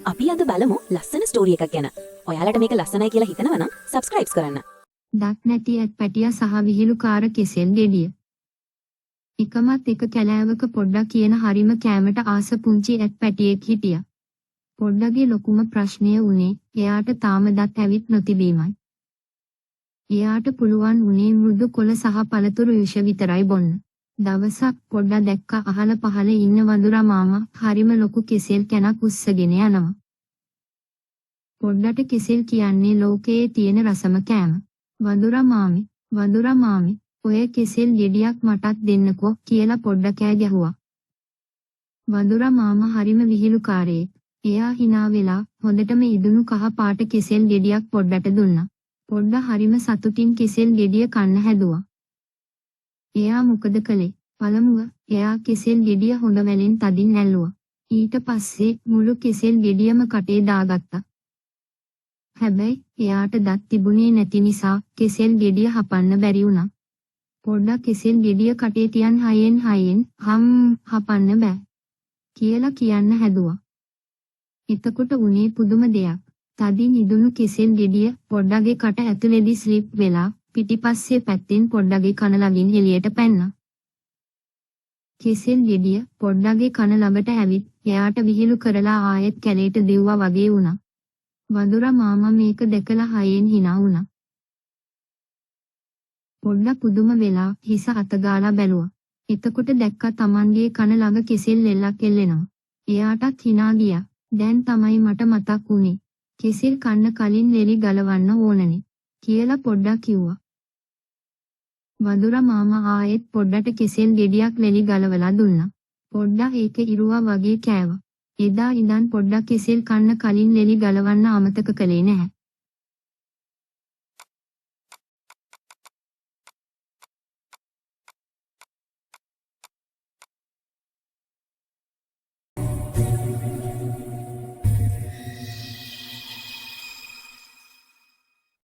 අපි අද බලමු ලස්සන ස්ටෝරි එකක් ගැන. ඔයාලට මේක ලස්සනයි කියලා හිතනවා නම් subscribe කරන්න. දත් නැති ඇත් පැටියා සහ විහිළුකාර කෙසෙල් ගෙඩිය. එකමත් එක කැලෑවක පොඩ්ඩා කියන හරිම කෑමට ආස පුංචි ඇත් පැටියෙක් හිටියා. පොඩ්ඩාගේ ලොකුම ප්‍රශ්නය වුණේ එයාට තාම දත් ඇවිත් නොතිබීමයි. එයාට පුළුවන් වුණේ මෘදු කොළ සහ පළතුරු යුෂ විතරයි බොන්න. දවසක් පොඩ්ඩා දැක්ක අහල පහල ඉන්න වඳුරා මාමා හරිම ලොකු කෙසෙල් කැනක් උස්සගෙන යනවා. පොඩ්ඩට කෙසෙල් කියන්නේ ලෝකයේ තියෙන රසම කෑම. වඳුරා මාමි, ඔය කෙසෙල් ගෙඩියක් මටත් දෙන්නකෝ කියලා පොඩ්ඩා කෑ ගැහුවා. වඳුරා මාමා හරිම විහිළුකාරයෙක්. එයා hina වෙලා හොඳටම ඉදුණු කහ පාට කෙසෙල් ගෙඩියක් පොඩ්ඩට දුන්නා. පොඩ්ඩා හරිම සතුටින් කෙසෙල් ගෙඩිය කන්න හැදුවා. එයා මොකද කළේ? පළමුව එයා කෙසෙල් ගෙඩිය හොඳ වැලෙන් තදින් ඇල්ලුවා. ඊට පස්සේ මුළු කෙසෙල් ගෙඩියම කටේ දාගත්තා. හැබැයි එයාට දත් තිබුණේ නැති නිසා කෙසෙල් ගෙඩිය හපන්න බැරි වුණා. පොඩ්ඩක් කෙසෙල් ගෙඩිය කටේ තියන් හයෙන් හපන්න බෑ කියලා කියන්න හැදුවා. එතකොට උනේ පුදුම දෙයක්. තදින් ඉදුණු කෙසෙල් ගෙඩිය පොඩ්ඩගේ කට ඇතුලේදී ස්ලිප් වෙලා පිටිපස්සේ පැත්තෙන් පොඩ්ඩගේ කන ළඟින් එළියට පැන්නා. කෙසෙල් ගෙඩිය පොඩ්ඩගේ කන ළඟට ඇවිත් එයාට විහිළු කරලා ආයෙත් කැලේට දෙව්වා වගේ වුණා. වඳුරා මාමා මේක දැකලා හයෙන් hina වුණා. පොඩ්ඩා පුදුම වෙලා හිස අතගාලා බැලුවා. එතකොට දැක්කා Tamanගේ කන ළඟ කෙසෙල් එල්ලක් එල්ලෙනවා. එයාටත් hina ගියා. දැන් තමයි මට මතක් වුනේ. කෙසෙල් කන්න කලින් ලෙලි ගලවන්න ඕනනේ කියලා පොඩ්ඩා කිව්වා. වඳුරා මාමා ආයෙත් පොඩ්ඩට කෙසෙල් ගෙඩියක් ලෙලි ගලවලා දුන්නා. පොඩ්ඩා ඒක ඉරුවා වගේ කෑවා. එදා ඉඳන් පොඩ්ඩා කෙසෙල් කන්න කලින් ලෙලි ගලවන්න අමතක කළේ නැහැ.